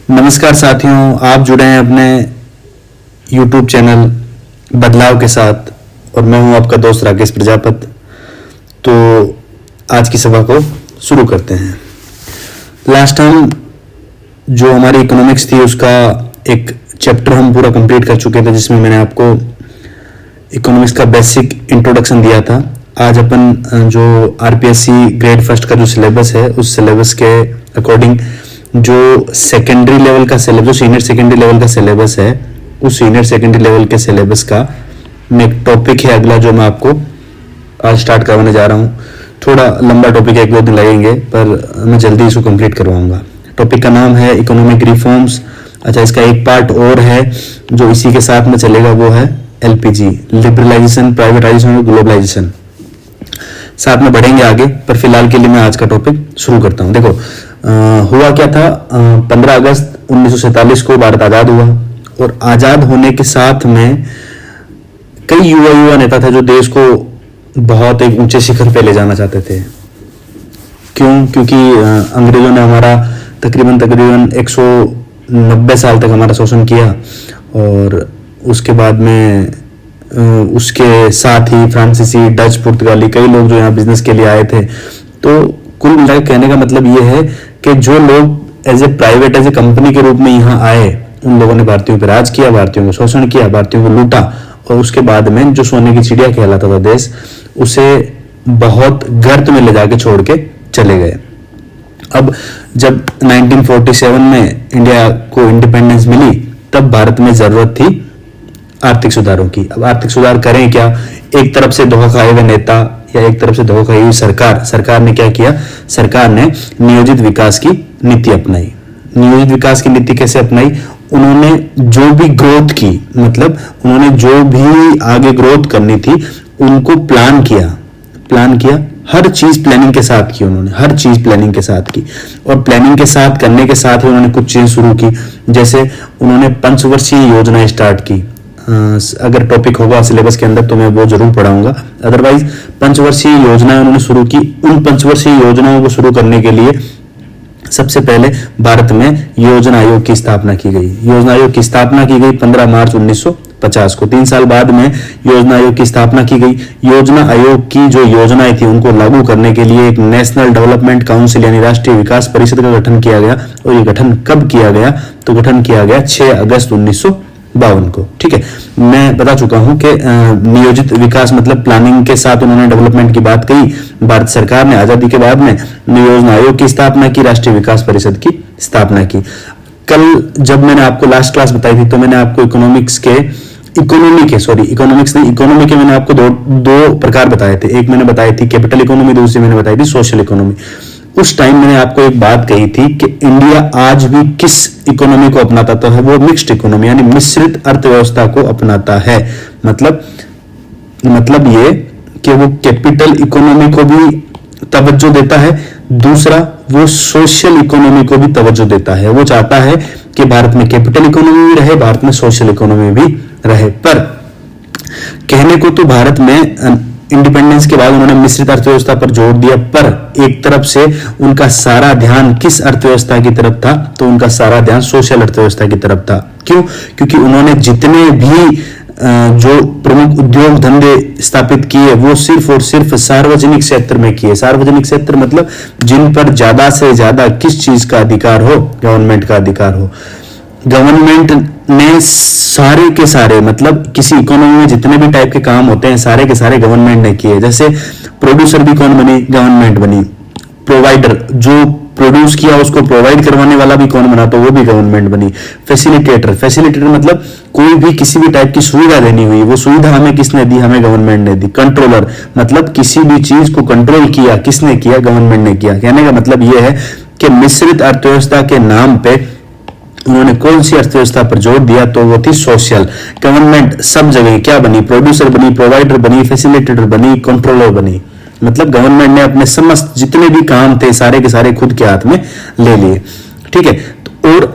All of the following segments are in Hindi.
नमस्कार साथियों, आप जुड़े हैं अपने YouTube चैनल बदलाव के साथ और मैं हूं आपका दोस्त राकेश प्रजापत। तो आज की सभा को शुरू करते हैं। लास्ट टाइम जो हमारी इकोनॉमिक्स थी उसका एक चैप्टर हम पूरा कंप्लीट कर चुके थे, जिसमें मैंने आपको इकोनॉमिक्स का बेसिक इंट्रोडक्शन दिया था। आज अपन जो आरपीएससी ग्रेड फर्स्ट का जो सिलेबस है उस सिलेबस के अकॉर्डिंग जो सेकेंडरी लेवल का सिलेबस, जो सीनियर सेकेंडरी लेवल का सिलेबस है, उस सीनियर सेकेंडरी लेवल के सिलेबस का में एक टॉपिक है अगला जो मैं आपको आज स्टार्ट करवाने जा रहा हूँ। थोड़ा लंबा टॉपिक है, 1-2 दिन लगेंगे, पर मैं जल्दी इसको कंप्लीट करवाऊंगा। टॉपिक का नाम है इकोनॉमिक रिफॉर्म्स। अच्छा, इसका एक पार्ट और है जो इसी के साथ में चलेगा, वो है एलपीजी, लिबरलाइजेशन, प्राइवेटाइजेशन और ग्लोबलाइजेशन। साथ में बढ़ेंगे आगे, पर फिलहाल के लिए मैं आज का टॉपिक शुरू करता हूँ। देखो, हुआ क्या था, 15 अगस्त 1947 को भारत आज़ाद हुआ और आज़ाद होने के साथ में कई युवा नेता थे जो देश को बहुत एक ऊंचे शिखर पे ले जाना चाहते थे। क्योंकि अंग्रेजों ने हमारा तकरीबन 190 साल तक हमारा शोषण किया और उसके बाद में उसके साथ ही फ्रांसीसी, डच, पुर्तगाली कई लोग जो यहाँ बिजनेस के लिए आए थे। तो कुल मिलाकर कहने का मतलब ये है कि जो लोग as a private, as a company के रूप में यहाँ आए, उन लोगों ने भारतीयों पर राज किया, भारतीयों को शोषण किया, भारतीयों को लूटा और उसके बाद में जो सोने की चिड़िया कहलाता था देश, उसे बहुत गर्त में ले जाके छोड़ के चले गए। अब जब 1947 में इंडिया को इंडिपेंडेंस मिली, तब भारत में जरूरत थी आर्थिक सुधारों की। अब आर्थिक सुधार करें क्या? एक तरफ से धोखा खाए हुए नेता या एक तरफ से धोखा खाई हुई सरकार ने क्या किया? सरकार ने नियोजित विकास की नीति अपनाई। नियोजित विकास की नीति कैसे अपनाई? उन्होंने जो भी ग्रोथ की, मतलब उन्होंने जो भी आगे ग्रोथ करनी थी उनको प्लान किया। हर चीज प्लानिंग के साथ की उन्होंने, हर चीज प्लानिंग के साथ की। और प्लानिंग के साथ करने के साथ ही उन्होंने कुछ चीज शुरू की। जैसे उन्होंने पंचवर्षीय योजनाएं स्टार्ट की। अगर टॉपिक होगा सिलेबस के अंदर तो मैं वो जरूर पढ़ाऊंगा। अदरवाइज पंचवर्षीय योजनाएं उन्होंने शुरू की। उन पंचवर्षीय योजनाओं को शुरू करने के लिए सबसे पहले भारत में योजना आयोग की स्थापना की गई। योजना आयोग की स्थापना की गई 15 मार्च 1950 को। 3 साल बाद में योजना आयोग की स्थापना की गई। योजना आयोग की जो योजनाएं थी उनको लागू करने के लिए एक नेशनल डेवलपमेंट काउंसिल यानी राष्ट्रीय विकास परिषद का गठन किया गया। और ये गठन कब किया गया? तो गठन किया गया 6 अगस्त 1952 को। ठीक है, मैं बता चुका हूं कि नियोजित विकास मतलब प्लानिंग के साथ उन्होंने डेवलपमेंट की बात कही। भारत सरकार ने आजादी के बाद में योजना आयोग की स्थापना की, राष्ट्रीय विकास परिषद की स्थापना की। कल जब मैंने आपको लास्ट क्लास बताई थी तो मैंने आपको इकोनॉमी के मैंने आपको दो प्रकार बताए थे। एक मैंने बताई थी कैपिटल इकोनॉमी, दूसरी मैंने बताई थी सोशल इकोनॉमी। उस टाइम मैंने आपको एक बात कही थी कि इंडिया आज भी किस इकोनॉमी को अपनाता तो है, वो मिक्स्ड इकोनॉमी यानी मिश्रित अर्थव्यवस्था को अपनाता है। मतलब ये कि वो कैपिटल इकोनॉमी को भी तवज्जो देता है, दूसरा वो सोशल इकोनॉमी को भी तवज्जो देता है। वो चाहता है कि भारत में कैपिटल इकोनॉमी भी रहे, भारत में सोशल इकोनॉमी भी रहे। पर कहने को तो भारत में इंडिपेंडेंस के बाद उन्होंने मिश्रित अर्थव्यवस्था पर जोर दिया, पर एक तरफ से उनका सारा ध्यान किस अर्थव्यवस्था की तरफ था? तो उनका सारा ध्यान सोशल अर्थव्यवस्था की तरफ था। क्यों? क्योंकि उन्होंने जितने भी जो प्रमुख उद्योग धंधे स्थापित किए वो सिर्फ और सिर्फ सार्वजनिक क्षेत्र में किए। सार्वजनिक क्षेत्र मतलब जिन पर ज्यादा से ज्यादा किस चीज का अधिकार हो? गवर्नमेंट का अधिकार हो। गवर्नमेंट ने सारे के सारे, मतलब किसी इकोनॉमी में जितने भी टाइप के काम होते हैं सारे के सारे गवर्नमेंट ने किए। जैसे प्रोड्यूसर भी कौन बनी? गवर्नमेंट बनी। प्रोवाइडर, जो प्रोड्यूस किया उसको प्रोवाइड करवाने वाला भी कौन बना? तो वो भी गवर्नमेंट बनी। फैसिलिटेटर मतलब कोई भी किसी भी टाइप की सुविधा देनी हुई, वो सुविधा हमें किसने दी? हमें गवर्नमेंट ने दी। कंट्रोलर मतलब किसी भी चीज को कंट्रोल किया, किसने किया? गवर्नमेंट ने किया। कहने का मतलब ये है कि मिश्रित अर्थव्यवस्था के नाम पे उन्होंने कौन सी अर्थव्यवस्था पर जोर दिया? तो वो थी सोशल। गवर्नमेंट सब जगह क्या बनी? प्रोड्यूसर बनी, प्रोवाइडर बनी, फैसिलिटेटर बनी, कंट्रोलर बनी। मतलब गवर्नमेंट ने अपने समस्त जितने भी काम थे सारे के सारे खुद के हाथ में ले लिए। ठीक है, और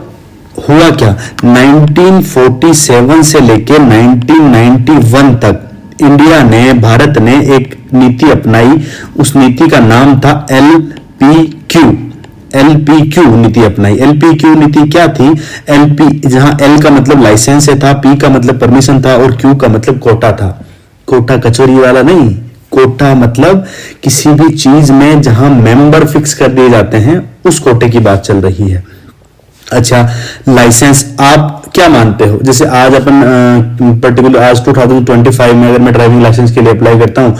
हुआ क्या? 1947 से लेके 1991 तक भारत ने एक नीति अपनाई। उस नीति का नाम था LPQ। LPQ नीति अपनाई। LPQ नीति क्या थी? LP, जहां L का मतलब लाइसेंस से था, P का मतलब परमिशन था और Q का मतलब कोटा था। कोटा कचौरी वाला नहीं, कोटा मतलब किसी भी चीज में जहां मेंबर फिक्स कर दिए जाते हैं, उस कोटे की बात चल रही है। अच्छा, लाइसेंस आप क्या मानते हो? जैसे आज अपन पर्टिकुलर आज 2025 में अगर मैं ड्राइविंग लाइसेंस के लिए अप्लाई करता हूं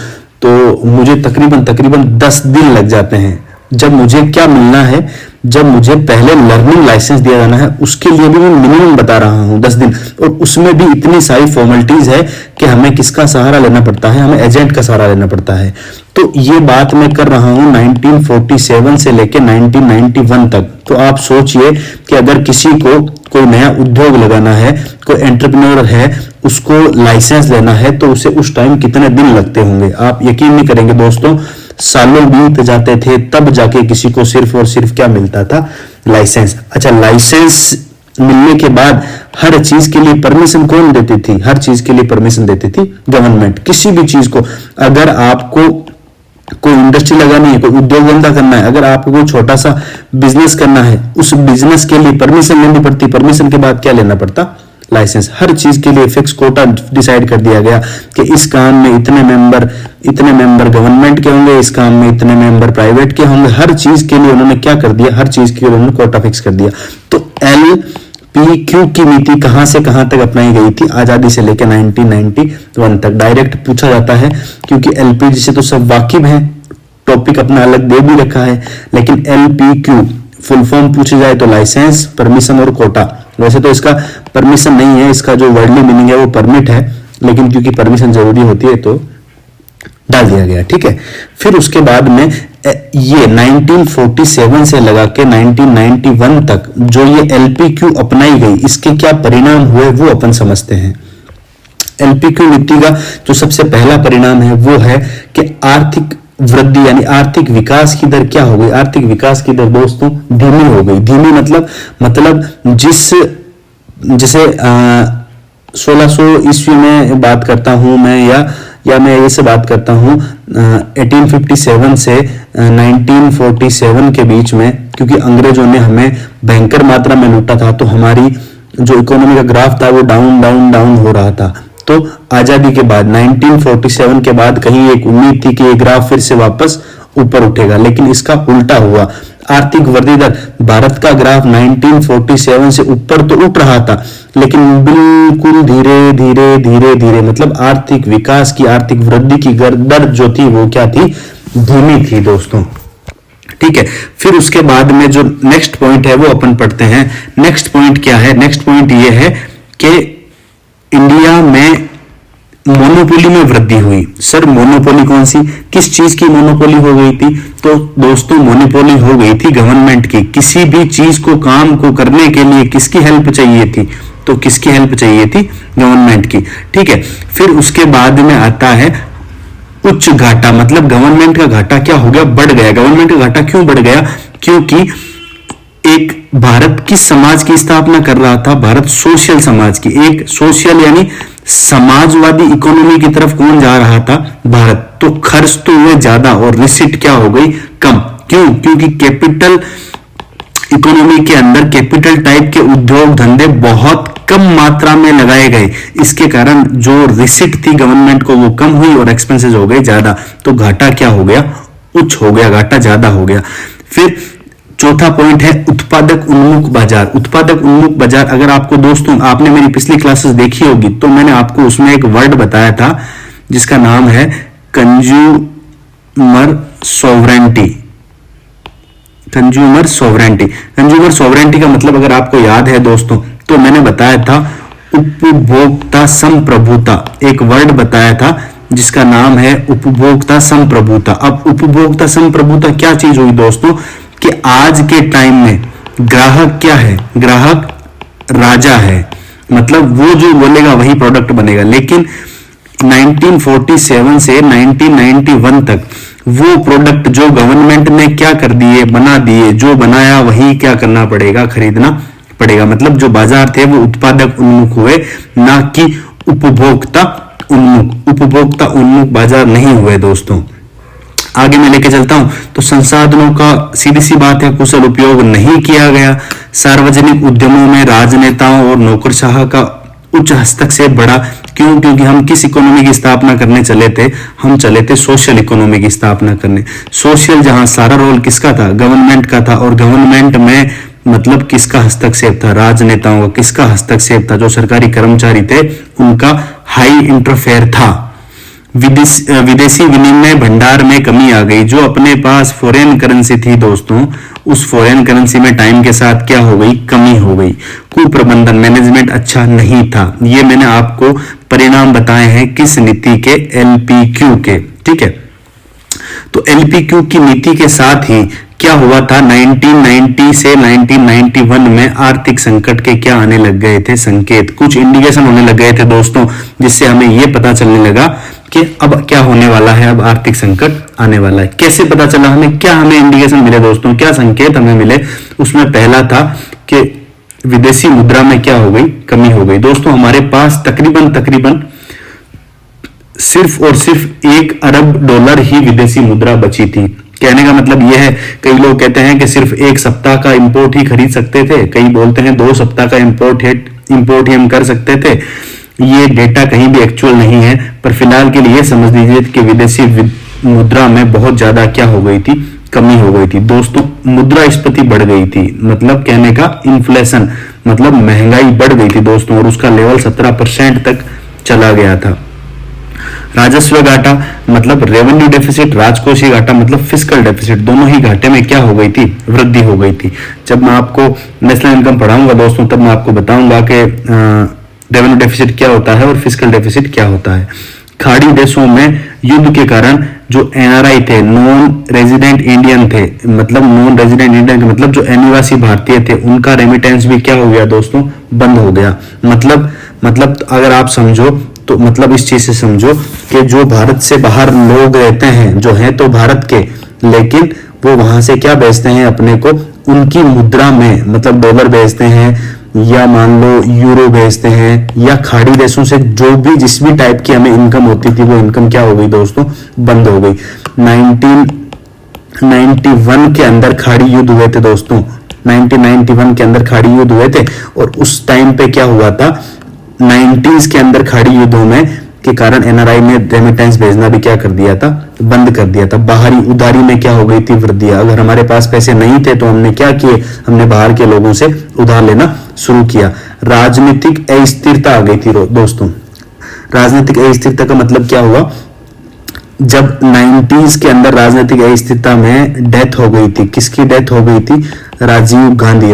तो मुझे तकरीबन 10 दिन लग जाते हैं। जब मुझे क्या मिलना है, जब मुझे पहले लर्निंग लाइसेंस दिया जाना है, उसके लिए भी मैं मिनिमम बता रहा हूं 10 दिन, और उसमें भी इतनी सारी फॉर्मेलिटीज है कि हमें किसका सहारा लेना पड़ता है, हमें एजेंट का सहारा लेना पड़ता है। तो ये बात मैं कर रहा हूं 1947 से लेकर 1991 तक। तो आप सोचिए कि अगर किसी को कोई नया उद्योग लगाना है, कोई एंटरप्रेन्योर है, उसको लाइसेंस लेना है, तो उसे उस टाइम कितने दिन लगते होंगे। आप यकीन नहीं करेंगे दोस्तों, सालों बीत जाते थे, तब जाके किसी को सिर्फ और सिर्फ क्या मिलता था? लाइसेंस। अच्छा, लाइसेंस मिलने के बाद हर चीज के लिए परमिशन कौन देती थी? हर चीज के लिए परमिशन देती थी गवर्नमेंट। किसी भी चीज को, अगर आपको कोई इंडस्ट्री लगानी है, कोई उद्योग धंधा करना है, अगर आपको कोई छोटा सा बिजनेस करना है, उस बिजनेस के लिए परमिशन लेनी पड़ती। परमिशन के बाद क्या लेना पड़ता? लाइसेंस। हर चीज के लिए फिक्स कोटा डिसाइड कर दिया गया कि इस काम में इतने मेंबर गवर्नमेंट के होंगे, इस काम में इतने मेंबर प्राइवेट के होंगे। हर चीज के लिए उन्होंने क्या कर दिया? हर चीज के लिए उन्होंने कोटा फिक्स कर दिया। तो LPQ की नीति कहां से कहां तक अपनाई गई थी? आजादी से लेकर 1991 तक। डायरेक्ट पूछा जाता है क्योंकि LPG से तो सब वाकिफ हैं, टॉपिक अपना अलग दे भी रखा है, लेकिन LPQ फुल फॉर्म पूछी जाए तो लाइसेंस, परमिशन और कोटा। वैसे तो इसका परमिशन नहीं है, इसका जो वर्डली मीनिंग है वो परमिट है, लेकिन क्योंकि परमिशन जरूरी होती है तो डाल दिया गया। ठीक है, फिर उसके बाद में ये 1947 से लगा के 1991 तक जो ये LPQ अपनाई गई, इसके क्या परिणाम हुए वो अपन समझते हैं। LPQ नीति का जो सबसे पहला परिणाम है वो है कि आर्थिक वृद्धि यानी आर्थिक विकास की दर क्या हो गई? आर्थिक विकास की दर दोस्तों धीमी हो गई। धीमी मतलब जैसे 1600 ईस्वी में बात करता हूं मैं, या मैं ये से बात करता हूं 1857 से 1947 के बीच में, क्योंकि अंग्रेजों ने हमें भयंकर मात्रा में लूटा था, तो हमारी जो इकोनॉमी का ग्राफ था वो डाउन हो रहा था। तो आजादी के बाद 1947 के बाद कहीं एक उम्मीद थी कि ये ग्राफ फिर से वापस ऊपर उठेगा, लेकिन इसका उल्टा हुआ। आर्थिक वृद्धि दर, भारत का ग्राफ 1947 से ऊपर तो उठ रहा था, लेकिन बिल्कुल धीरे मतलब आर्थिक विकास की, आर्थिक वृद्धि की दर जो थी वो क्या थी? धीमी थी दोस्तों। ठीक है, फिर उसके बाद में जो नेक्स्ट पॉइंट है वो अपन पढ़ते हैं। नेक्स्ट पॉइंट क्या है? नेक्स्ट पॉइंट ये है कि इंडिया में मोनोपोली में वृद्धि हुई। सर मोनोपोली कौन सी, किस चीज की मोनोपोली हो गई थी? तो दोस्तों मोनोपोली हो गई थी गवर्नमेंट की। किसी भी चीज को, काम को करने के लिए किसकी हेल्प चाहिए थी? तो किसकी हेल्प चाहिए थी? गवर्नमेंट की। ठीक है, फिर उसके बाद में आता है उच्च घाटा, मतलब गवर्नमेंट का घाटा क्या हो गया? बढ़ गया। गवर्नमेंट का घाटा क्यों बढ़ गया? क्योंकि एक भारत किस समाज की स्थापना कर रहा था? भारत सोशल समाज की, एक सोशल यानी समाजवादी इकोनॉमी की तरफ कौन जा रहा था? भारत। तो खर्च तो हुए ज्यादा और रिसीट क्या हो गई? कम। क्यों? क्योंकि कैपिटल इकोनॉमी के अंदर कैपिटल टाइप के उद्योग धंधे बहुत कम मात्रा में लगाए गए। इसके कारण जो रिसीट थी गवर्नमेंट को वो कम हुई और एक्सपेंसेस हो गए ज्यादा। तो घाटा क्या हो गया? उच्च हो गया, घाटा ज्यादा हो गया। फिर चौथा पॉइंट है उत्पादक उन्मुख बाजार। उत्पादक उन्मुख बाजार, अगर आपको दोस्तों आपने मेरी पिछली क्लासेस देखी होगी तो मैंने आपको उसमें एक वर्ड बताया था जिसका नाम है कंज्यूमर सोवरेंटी। कंज्यूमर सोवरेंटी का मतलब अगर आपको याद है दोस्तों, तो मैंने बताया था उपभोक्ता संप्रभुता। एक वर्ड बताया था जिसका नाम है उपभोक्ता संप्रभुता। अब उपभोक्ता संप्रभुता क्या चीज हुई दोस्तों कि आज के टाइम में ग्राहक क्या है? ग्राहक राजा है, मतलब वो जो बोलेगा वही प्रोडक्ट बनेगा। लेकिन 1947 से 1991 तक वो प्रोडक्ट जो गवर्नमेंट ने क्या कर दिए? बना दिए। जो बनाया वही क्या करना पड़ेगा? खरीदना पड़ेगा। मतलब जो बाजार थे वो उत्पादक उन्मुख हुए, ना कि उपभोक्ता उन्मुख। उपभोक्ता उन्मुख बाजार नहीं हुए दोस्तों। आगे मैं लेके चलता हूं तो संसाधनों का सीधी सी बात है कुशल उपयोग नहीं किया गया। सार्वजनिक उद्यमों में राजनेताओं और नौकरशाह का उच्च हस्तक्षेप बढ़ा। क्यों? क्योंकि हम किस इकोनॉमी की स्थापना करने चले थे? हम चले थे सोशल इकोनॉमी की स्थापना करने। सोशल जहां सारा रोल किसका था? गवर्नमेंट का था। और गवर्नमेंट में मतलब किसका हस्तक्षेप था? राजनेताओं का। किसका हस्तक्षेप था? जो सरकारी कर्मचारी थे उनका हाई इंटरफेयर था। विदेशी विनिमय भंडार में कमी आ गई। जो अपने पास फॉरेन करेंसी थी दोस्तों, उस फॉरेन करेंसी में टाइम के साथ क्या हो गई? कमी हो गई। कुप्रबंधन, मैनेजमेंट अच्छा नहीं था। ये मैंने आपको परिणाम बताए हैं किस नीति के? एलपीक्यू के। ठीक है, तो एलपीक्यू की नीति के साथ ही क्या हुआ था? 1990 से 1991 में आर्थिक संकट के क्या आने लग गए थे? संकेत, कुछ इंडिकेशन होने लग गए थे दोस्तों, जिससे हमें यह पता चलने लगा कि अब क्या होने वाला है, अब आर्थिक संकट आने वाला है। कैसे पता चला हमें? क्या हमें इंडिकेशन मिले दोस्तों? क्या संकेत हमें मिले? उसमें पहला था कि विदेशी मुद्रा में क्या हो गई? कमी हो गई। दोस्तों हमारे पास तकरीबन सिर्फ और सिर्फ $1 अरब ही विदेशी मुद्रा बची थी। कहने का मतलब यह है, कई लोग कहते हैं कि सिर्फ 1 सप्ताह का इंपोर्ट ही खरीद सकते थे, कई बोलते हैं 2 सप्ताह का इंपोर्ट ही हम कर सकते थे। ये डेटा कहीं भी एक्चुअल नहीं है, पर फिलहाल के लिए समझ लीजिए कि विदेशी मुद्रा में बहुत ज्यादा क्या हो गई थी? कमी हो गई थी। दोस्तों मुद्रास्फीति बढ़ गई थी, मतलब कहने का इन्फ्लेशन, मतलब महंगाई बढ़ गई थी दोस्तों, और उसका लेवल 17% तक चला गया था। राजस्व घाटा मतलब रेवेन्यू डेफिसिट, राजकोषीय घाटा मतलब फिस्कल डेफिसिट, दोनों ही घाटे में क्या हो गई थी? वृद्धि हो गई थी। जब मैं आपको नेशनल इनकम पढ़ाऊंगा दोस्तों, तब मैं आपको बताऊंगा कि रेवेन्यू डेफिसिट क्या होता है और फिस्कल डेफिसिट क्या होता है। खाड़ी देशों में युद्ध के कारण जो एनआरआई थे, नॉन रेजिडेंट इंडियन थे, मतलब नॉन रेजिडेंट इंडियन के मतलब जो अनिवासी भारतीय थे, उनका रेमिटेंस भी क्या हो गया दोस्तों? बंद हो गया। मतलब अगर आप समझो तो मतलब इस चीज से समझो कि जो भारत से बाहर लोग रहते हैं, जो हैं तो भारत के, लेकिन वो वहां से क्या बेचते हैं अपने को? उनकी मुद्रा में, मतलब डॉलर बेचते हैं या मान लो यूरो बेचते हैं, या खाड़ी देशों से जो भी जिस भी टाइप की हमें इनकम होती थी, वो इनकम क्या हो गई दोस्तों? बंद हो गई। 1991 के अंदर खाड़ी युद्ध हुए थे दोस्तों, 1991 के अंदर खाड़ी युद्ध हुए थे, और उस टाइम पे क्या हुआ था? 90s के अंदर खाड़ी युद्धों में के कारण एनआरआई ने रेमिटेंस भेजना भी क्या कर दिया था? बंद कर दिया था। बाहरी उधारी में क्या हो गई थी? वृद्धि। अगर हमारे पास पैसे नहीं थे तो हमने क्या किए? हमने बाहर के लोगों से उधार लेना शुरू किया। राजनीतिक अस्थिरता आ गई थी दोस्तों। राजनीतिक अस्थिरता का मतलब क्या हुआ? जब 90s के अंदर राजनीतिक अस्थिरता में डेथ हो गई थी। किसकी डेथ हो गई थी? राजीव गांधी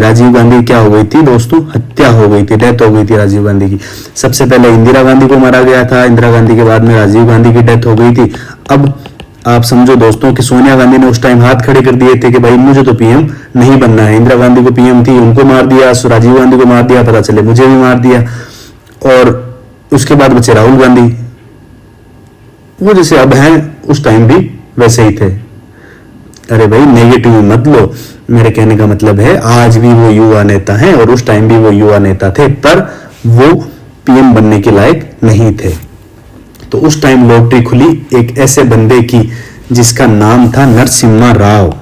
क्या हो गई थी दोस्तों? हत्या हो गई थी, डेथ हो गई थी राजीव गांधी की। सबसे पहले इंदिरा गांधी को मारा गया था, इंदिरा गांधी के बाद में राजीव गांधी की डेथ हो गई थी। अब आप समझो दोस्तों कि सोनिया गांधी ने उस टाइम हाथ खड़े कर दिए थे कि भाई मुझे तो पीएम नहीं बनना है। इंदिरा गांधी को पीएम थी, उनको मार दिया, राजीव गांधी को मार दिया, पता चले मुझे भी मार दिया। और उसके बाद बचे राहुल गांधी, वो जैसे अब हैं उस टाइम भी वैसे ही थे। अरे भाई नेगेटिव मत लो, मेरे कहने का मतलब है आज भी वो युवा नेता हैं और उस टाइम भी वो युवा नेता थे, पर वो पीएम बनने के लायक नहीं थे। तो उस टाइम लॉटरी खुली एक ऐसे बंदे की जिसका नाम था नरसिम्हा राव।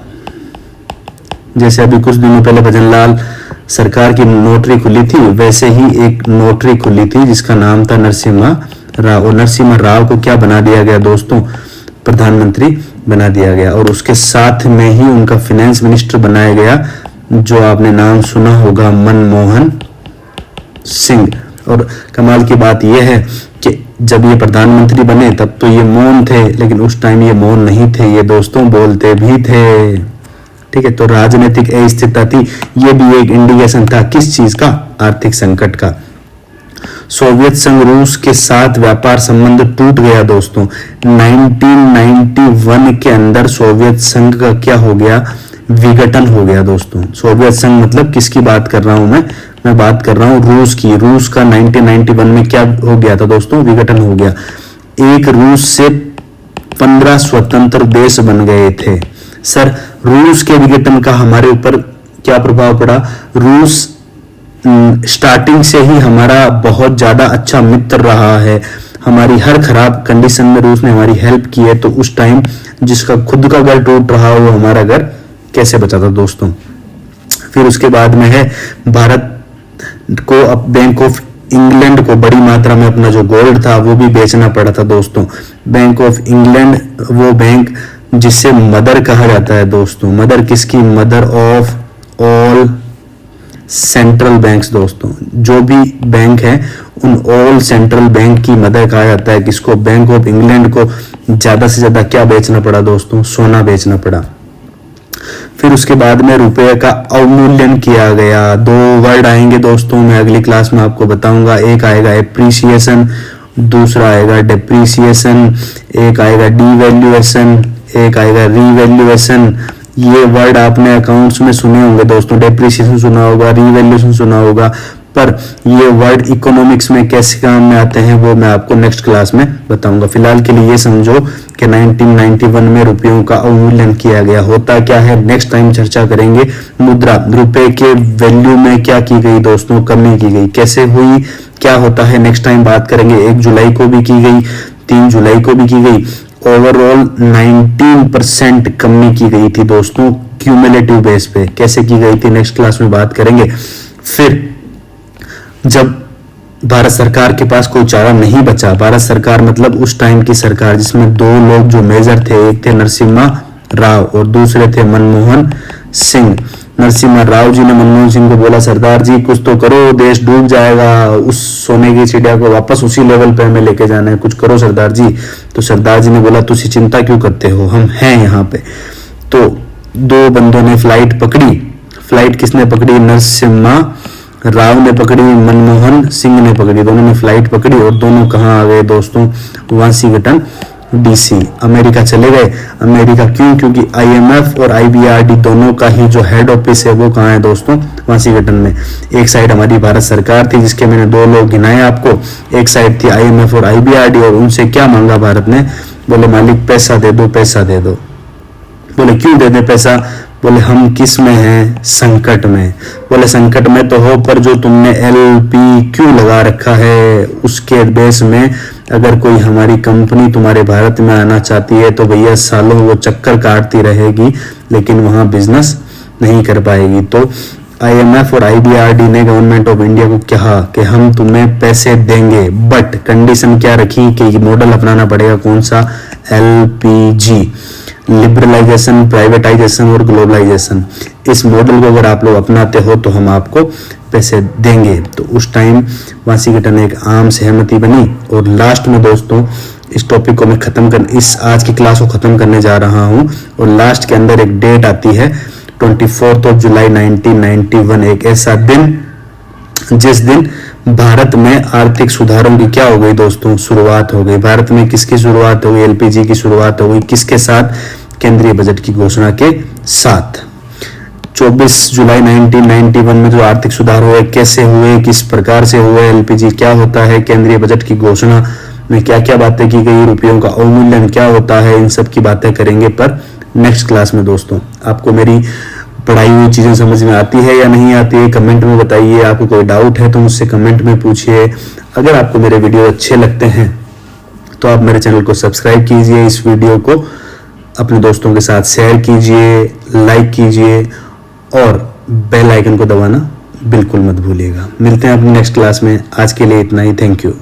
जैसे अभी कुछ दिनों पहले भजनलाल सरकार की नौकरी खुली थी, वैसे ही एक नौकरी खुली थी जिसका नाम था नरसिम्हा राव। और नरसिम्हा राव को क्या बना दिया गया दोस्तों? प्रधानमंत्री बना दिया गया। और उसके साथ में ही उनका फाइनेंस मिनिस्टर बनाया गया, जो आपने नाम सुना होगा, मनमोहन सिंह। और कमाल की बात यह है कि जब ये प्रधानमंत्री बने तब तो ये मौन थे, लेकिन उस टाइम ये मौन नहीं थे, ये दोस्तों बोलते भी थे। ठीक है, तो राजनीतिक अस्थिरता थी, ये भी एक इंडिकेशन था किस चीज का? आर्थिक संकट का। सोवियत संघ रूस के साथ व्यापार संबंध टूट गया दोस्तों। 1991 के अंदर सोवियत संघ का क्या हो गया? विघटन हो गया दोस्तों। सोवियत संघ मतलब किसकी बात कर रहा हूं मैं बात कर रहा हूं रूस की। रूस का 1991 में क्या हो गया था दोस्तों? विघटन हो गया। एक रूस से 15 स्वतंत्र देश बन गए थे। सर, रूस के विघटन का हमारे ऊपर क्या प्रभाव पड़ा? रूस स्टार्टिंग से ही हमारा बहुत ज्यादा अच्छा मित्र रहा है। हमारी हर खराब कंडीशन में रूस ने हमारी हेल्प की है, तो उस टाइम जिसका खुद का घर टूट रहा हो वो हमारा घर कैसे बचाता दोस्तों। फिर उसके बाद में है भारत को अब बैंक ऑफ इंग्लैंड को बड़ी मात्रा में अपना जो गोल्ड था वो भी बेचना पड़ा था दोस्तों। बैंक ऑफ इंग्लैंड वो बैंक जिसे मदर कहा जाता है दोस्तों। मदर किसकी? Mother of all central banks दोस्तों। जो भी बैंक है उन ऑल सेंट्रल बैंक की मदर कहा जाता है किसको? बैंक ऑफ इंग्लैंड को ज्यादा से ज्यादा क्या बेचना पड़ा दोस्तों? सोना बेचना पड़ा। फिर उसके बाद में रुपए का अवमूल्यन किया गया। दो वर्ड आएंगे दोस्तों, मैं अगली क्लास में आपको बताऊंगा। एक आएगा एप्रिसिएशन, दूसरा आएगा डेप्रिसिएशन, एक आएगा डीवैल्यूएशन, एक आएगा रीवैल्यूएशन। ये वर्ड आपने अकाउंट्स में सुने होंगे दोस्तों। डेप्रिसिएशन सुना होगा, रीवैल्यूएशन सुना होगा, पर ये वर्ड इकोनॉमिक्स में कैसे काम में आते हैं वो मैं आपको नेक्स्ट क्लास में बताऊंगा। फिलहाल के लिए ये समझो कि 1991 में रुपयों का अवमूल्यन किया गया। होता क्या है नेक्स्ट टाइम चर्चा करेंगे। मुद्रा, रुपए के वैल्यू में क्या की गई दोस्तों? कमी की गई। कैसे हुई, क्या होता है, नेक्स्ट टाइम बात करेंगे। 1 जुलाई को भी की गई, 3 जुलाई को भी की गई। ओवरऑल 19% कमी की गई थी दोस्तों क्यूमुलेटिव बेस पे। कैसे की गई थी नेक्स्ट क्लास में बात करेंगे। फिर जब भारत सरकार के पास कोई चारा नहीं बचा, भारत सरकार मतलब उस टाइम की सरकार जिसमें दो लोग जो मेजर थे, एक थे नरसिम्हा राव और दूसरे थे मनमोहन सिंह। नरसिम्हा राव जी ने मनमोहन सिंह को बोला, सरदार जी कुछ तो करो, देश डूब जाएगा, उस सोने की चिड़िया को वापस उसी लेवल पे हमें लेके जाना है, कुछ करो सरदार जी। तो सरदार जी ने बोला, तुसी चिंता क्यों करते हो, हम हैं यहाँ पे। तो दो बंदों ने फ्लाइट पकड़ी। फ्लाइट किसने पकड़ी? नरसिम्हा राव ने पकड़ी, मनमोहन सिंह ने पकड़ी। दोनों ने फ्लाइट पकड़ी और दोनों कहाँ आ गए दोस्तों? वाशिंगटन डीसी, अमेरिका चले गए। अमेरिका क्यों? क्योंकि आईएमएफ और आईबीआरडी दोनों का ही जो हेड ऑफिस है वो कहाँ है दोस्तों? वाशिंगटन में। एक साइड हमारी भारत सरकार थी जिसके मैंने दो लोग गिनाए आपको, एक साइड थी आईएमएफ और आईबीआरडी। और उनसे क्या मांगा भारत ने? बोले मालिक पैसा दे दो, पैसा दे दो। बोले क्यों दे दे पैसा? बोले हम किस में हैं? संकट में। बोले संकट में तो हो, पर जो तुमने LPQ लगा रखा है उसके बेस में अगर कोई हमारी कंपनी तुम्हारे भारत में आना चाहती है तो भैया सालों वो चक्कर काटती रहेगी, लेकिन वहां बिजनेस नहीं कर पाएगी। तो IMF और IBRD ने गवर्नमेंट ऑफ इंडिया को कहा कि हम तुम्हें पैसे देंगे, बट कंडीशन क्या रखी कि मॉडल अपनाना पड़ेगा। कौन सा? LPG, लिबरलाइजेशन, प्राइवेटाइजेशन और ग्लोबलाइजेशन। इस मॉडल को अगर आप लोग अपनाते हो तो हम आपको पैसे देंगे। तो उस टाइम वाशिंगटन एक आम सहमति बनी। और लास्ट में दोस्तों इस टॉपिक को मैं खत्म कर, इस आज की क्लास को खत्म करने जा रहा हूं। और लास्ट के अंदर एक डेट आती है 24 जुलाई 1991, एक ऐसा दिन जिस दिन भारत में आर्थिक सुधारों की क्या हो गई दोस्तों? शुरुआत हो गई। भारत में किसकी शुरुआत हो गई? LPG की शुरुआत हो गई। किसके साथ? केंद्रीय बजट की घोषणा के साथ। 24 जुलाई 1991 में जो आर्थिक सुधार हुए, कैसे हुए, किस प्रकार से हुए, LPG क्या होता है, केंद्रीय बजट की घोषणा में क्या क्या बातें की गई, रुपयों का अवमूल्यन क्या होता है, इन सब की बातें करेंगे पर नेक्स्ट क्लास में। दोस्तों आपको मेरी पढ़ाई हुई चीजें समझ में आती है या नहीं आती है कमेंट में बताइए। आपको कोई डाउट है तो मुझसे कमेंट में पूछिए। अगर आपको मेरे वीडियो अच्छे लगते हैं तो आप मेरे चैनल को सब्सक्राइब कीजिए, इस वीडियो को अपने दोस्तों के साथ शेयर कीजिए, लाइक कीजिए और बेल आइकन को दबाना बिल्कुल मत भूलिएगा। मिलते हैं अपनी नेक्स्ट क्लास में। आज के लिए इतना ही। Thank you.